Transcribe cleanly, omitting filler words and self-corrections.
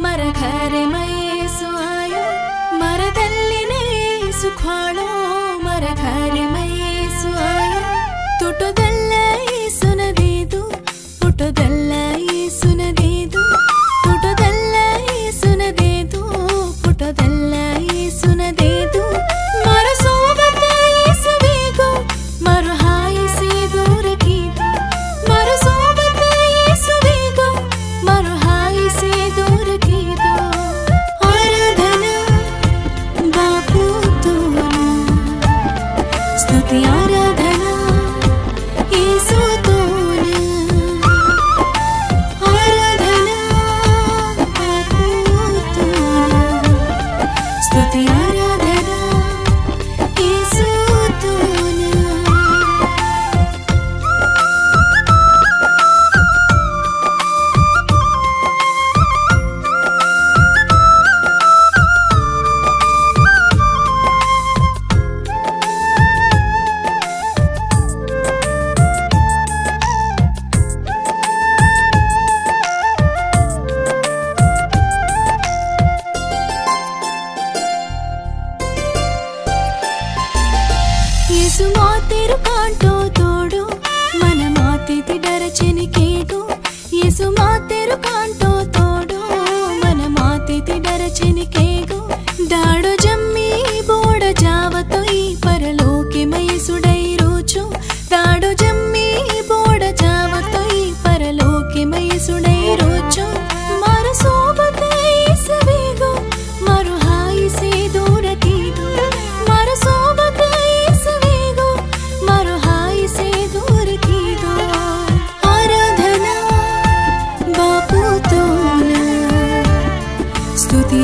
मर घर में येसु आयो, मर दल्लिने येसु ख्वालो, मर घर में येसु आयो, तुटोदल्ल येसुन देदु, पुटोदल्ल येसुन देदु, तुटोदल्ल येसुन देदु, पुटोदल्ल येसुन देदु, मर सोबत येसु वेगो, मर हाय से दूर कीदु, मर सोबत येसु वेगो, मर हाय से दूर कीदु, आराधना बापू तोना, स्तुति आराधना येसु तोना, आराधना बापू तोना, स्तुति आराधना येसु तोना। येसु मातेरु कांटो तोडो, मन मातेति डर चिनिकेगो, येसु मातेरु कांटो तोडो, मन मातेति डर चिनिकेगो, दाडो जम्मी बोड जावतो ई परलोके मयेसुडै रोचो, दाडो जम्मी बोड जावतो ई परलोके मयेसुडै रोचो, मारो सोबत येसु वेगो, मारो हाय से दूर कीदो, मारो सोबत येसु वेगो, मारो हाय से दूर कीदो, आराधना बापू तोना, स्तुति